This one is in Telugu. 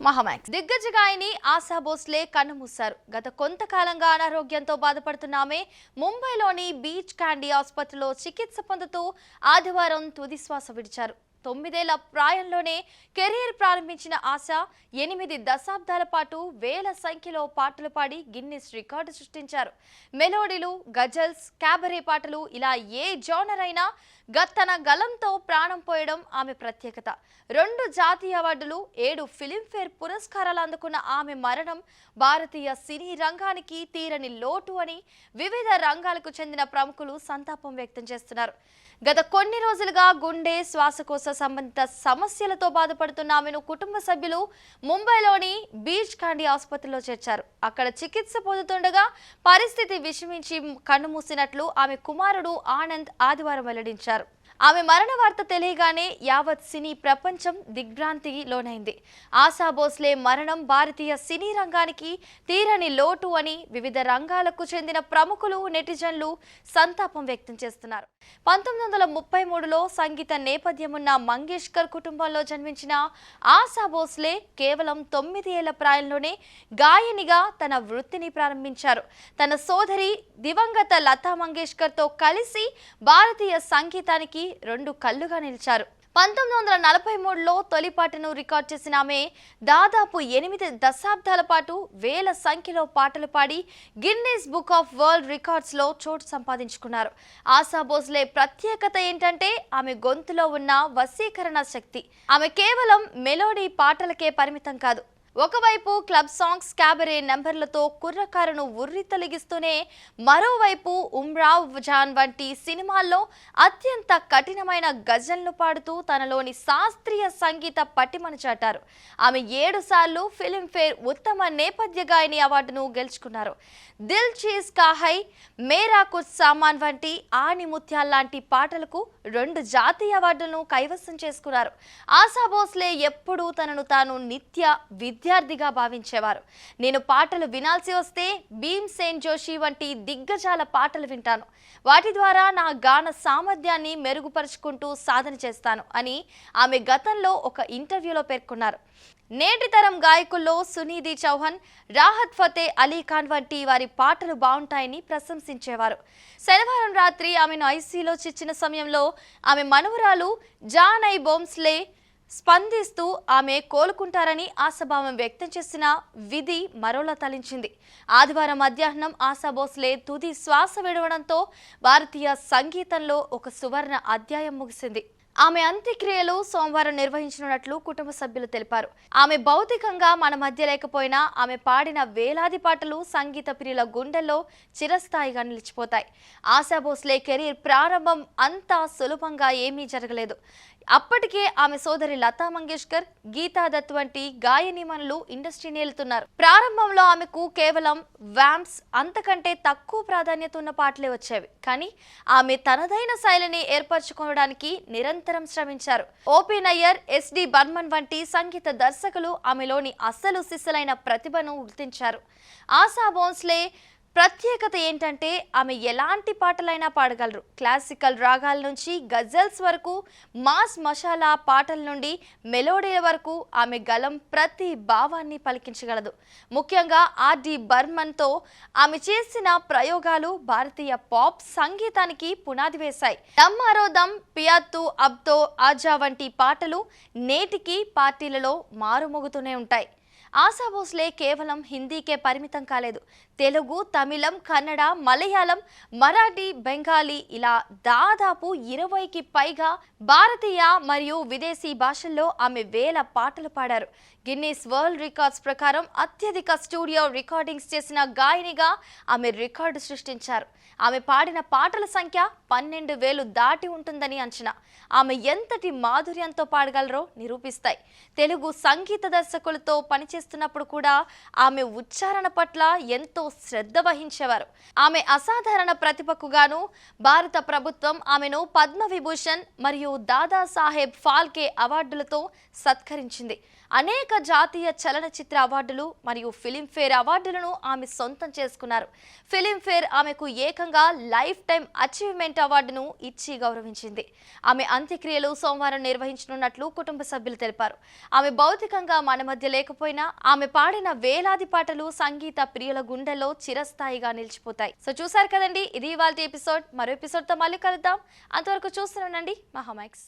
మహామాక్స్ దిగ్గజ గాయని ఆశా భోస్లే కన్నుమూశారు. గత కొంతకాలంగా అనారోగ్యంతో బాధపడుతున్న ఆమె ముంబైలోని బీచ్ క్యాండీ ఆసుపత్రిలో చికిత్స పొందుతూ ఆదివారం తుదిశ్వాస విడిచారు. 9 ఏళ్ల ప్రాయంలోనే కెరీర్ ప్రారంభించిన ఆశ 8 దశాబ్దాల పాటు వేల సంఖ్యలో పాటలు పాడి గిన్నిస్ రికార్డు సృష్టించారు. మెలోడీలు, గజల్స్, క్యాబరే పాటలు ఇలా ఏ జోనర్ అయినా తన గలంతో ప్రాణం పోయడం ఆమె ప్రత్యేకత. 2 జాతీయ అవార్డులు, 7 ఫిలింఫేర్ పురస్కారాలు అందుకున్న ఆమె మరణం భారతీయ సినీ రంగానికి తీరని లోటు అని వివిధ రంగాలకు చెందిన ప్రముఖులు సంతాపం వ్యక్తం చేస్తున్నారు. గత కొన్ని రోజులుగా గుండె, శ్వాసకోశ సంబంధిత సమస్యలతో బాధపడుతున్న ఆమెను కుటుంబ సభ్యులు ముంబైలోని బీచ్ క్యాండీ ఆసుపత్రిలో చేర్చారు. అక్కడ చికిత్స పొందుతుండగా పరిస్థితి విషమించి కన్నుమూసినట్లు ఆమె కుమారుడు ఆనంద్ ఆదివారం వెల్లడించారు. ఆమె మరణ వార్త తెలియగానే యావత్ సినీ ప్రపంచం దిగ్భ్రాంతికి లోనైంది. ఆశా భోస్లే మరణం భారతీయ సినీ రంగానికి తీరని లోటు అని వివిధ రంగాలకు చెందిన ప్రముఖులు, నెటిజన్లు సంతాపం వ్యక్తం చేస్తున్నారు. 1933లో సంగీత నేపథ్యమున్న మంగేష్కర్ కుటుంబంలో జన్మించిన ఆశా భోస్లే కేవలం 9 ఏళ్ల ప్రాయంలోనే గాయనిగా తన వృత్తిని ప్రారంభించారు. తన సోదరి దివంగత లతా మంగేష్కర్తో కలిసి భారతీయ సంగీతానికి 2 కళ్ళుగా నిలిచారు. 1943లో తొలి పాటను రికార్డ్ చేసిన ఆమె దాదాపు 8 దశాబ్దాల పాటు వేల సంఖ్యలో పాటలు పాడి గిన్నిస్ బుక్ ఆఫ్ వరల్డ్ రికార్డ్స్లో చోటు సంపాదించుకున్నారు. ఆశా భోస్లే ప్రత్యేకత ఏంటంటే ఆమె గొంతులో ఉన్న వశీకరణ శక్తి. ఆమె కేవలం మెలోడీ పాటలకే పరిమితం కాదు. ఒకవైపు క్లబ్ సాంగ్స్, క్యాబరే నెంబర్లతో కుర్రకారును ఉర్రి తొలగిస్తూనే మరోవైపు ఉమ్రావ్ జాన్ వంటి సినిమాల్లో అత్యంత కఠినమైన గజల్ను పాడుతూ తనలోని శాస్త్రీయ సంగీత పటిమను చాటారు. ఆమె 7 సార్లు ఫిలింఫేర్ ఉత్తమ నేపథ్య గాయని అవార్డును గెలుచుకున్నారు. దిల్ చీజ్ కా హై, మేరా కుచ్ సామాన్ వంటి ఆణిముత్యాల లాంటి పాటలకు 2 జాతీయ అవార్డులను కైవసం చేసుకున్నారు. ఆశా భోస్లే ఎప్పుడూ తనను తాను నిత్య విద్యార్థిగా భావించేవారు. నేను పాటలు వినాల్సి వస్తే భీమ్సేన్ జోషి వంటి దిగ్గజాల పాటలు వింటాను. వాటి ద్వారా నా గాన సామర్థ్యాన్ని మెరుగుపరుచుకుంటూ సాధన చేస్తాను అని ఆమె గతంలో ఒక ఇంటర్వ్యూలో పేర్కొన్నారు. నేటి తరం గాయకుల్లో సునీధి చౌహాన్, రాహత్ ఫతే అలీ ఖాన్ వంటి వారి పాటలు బాగుంటాయని ప్రశంసించేవారు. శనివారం రాత్రి ఆమెను ఐసీయూలో చేర్చిన సమయంలో ఆమె మనవరాలు జానై భోస్లే స్పందిస్తూ ఆమె కోలుకుంటారని ఆశాభావం వ్యక్తం చేసిన విధి మరోలా తలించింది. ఆదివారం మధ్యాహ్నం ఆశా భోస్లే తుది శ్వాస విడవడంతో భారతీయ సంగీతంలో ఒక సువర్ణ అధ్యాయం ముగిసింది. ఆమె అంత్యక్రియలు సోమవారం నిర్వహించనున్నట్లు కుటుంబ సభ్యులు తెలిపారు. ఆమె భౌతికంగా మన మధ్య లేకపోయినా ఆమె పాడిన వేలాది పాటలు సంగీత ప్రియుల గుండెల్లో చిరస్థాయిగా నిలిచిపోతాయి. ఆశా భోస్లే కెరీర్ ప్రారంభం అంతా సులభంగా ఏమీ జరగలేదు. అప్పటికే ఆమె సోదరి లతా మంగేష్కర్, గీతా దత్ వంటి గాయనీమణులు ఇండస్ట్రీని ఏలుతున్నారు. ప్రారంభంలో ఆమెకు కేవలం వ్యాంప్స్, అంతకంటే తక్కువ ప్రాధాన్యత ఉన్న పాటలే వచ్చేవి. కానీ ఆమె తనదైన శైలిని ఏర్పరచుకోవడానికి నిరంతరం శ్రమించారు. ఓపీ నయ్యర్, ఎస్డి బర్మన్ వంటి సంగీత దర్శకులు ఆమెలోని అసలు సిస్సులైన ప్రతిభను గుర్తించారు. ఆశా భోస్లే ప్రత్యేకత ఏంటంటే ఆమె ఎలాంటి పాటలైనా పాడగలరు. క్లాసికల్ రాగాల నుంచి గజల్స్ వరకు, మాస్ మసాలా పాటల నుండి మెలోడీల వరకు ఆమె గలం ప్రతి భావాన్ని పలికించగలదు. ముఖ్యంగా ఆర్డి బర్మన్తో ఆమె చేసిన ప్రయోగాలు భారతీయ పాప్ సంగీతానికి పునాది వేశాయి. దమ్ ఆరో దమ్, పియాతు అబ్తో ఆజా వంటి పాటలు నేటికి పార్టీలలో మారుమోగుతూనే ఉంటాయి. ఆశా భోస్లే కేవలం హిందీకే పరిమితం కాలేదు. తెలుగు, తమిళం, కన్నడ, మలయాళం, మరాఠీ, బెంగాలీ ఇలా దాదాపు 20కి పైగా భారతీయ మరియు విదేశీ భాషల్లో ఆమె వేల పాటలు పాడారు. గిన్నిస్ వరల్డ్ రికార్డ్స్ ప్రకారం అత్యధిక స్టూడియో రికార్డింగ్స్ చేసిన గాయనిగా ఆమె రికార్డు సృష్టించారు. ఆమె పాడిన పాటల సంఖ్య 12,000 దాటి ఉంటుందని అంచనా. ఆమె ఎంతటి మాధుర్యంతో పాడగలరో నిరూపిస్తాయి. తెలుగు సంగీత దర్శకులతో పనిచేస్తున్నప్పుడు కూడా ఆమె ఉచ్చారణ పట్ల ఎంతో శ్రద్ధ వహించేవారు. ఆమె అసాధారణ ప్రతిభకు గాను భారత ప్రభుత్వం ఆమెను పద్మవిభూషణ్ మరియు దాదాసాహెబ్ ఫాల్కే అవార్డులతో సత్కరించింది. అనేక జాతీయ చలనచిత్ర అవార్డులు మరియు ఫిలింఫేర్ అవార్డులను ఆమె సొంతం చేసుకున్నారు. ఫిలింఫేర్ ఆమెకు ఏకంగా లైఫ్ టైం అచీవ్మెంట్ అవార్డును ఇచ్చి గౌరవించింది. ఆమె అంత్యక్రియలు సోమవారం నిర్వహించనున్నట్లు కుటుంబ సభ్యులు తెలిపారు. ఆమె భౌతికంగా మన మధ్య లేకపోయినా ఆమె పాడిన వేలాది పాటలు సంగీత ప్రియుల గుండెల్లో చిరస్థాయిగా నిలిచిపోతాయి. సో చూసారు కదండి, ఇది ఇవాల్టి ఎపిసోడ్. మరో ఎపిసోడ్ తో మళ్ళీ కలుద్దాం. అంతవరకు చూస్తూనే ఉండండి మహామైక్స్.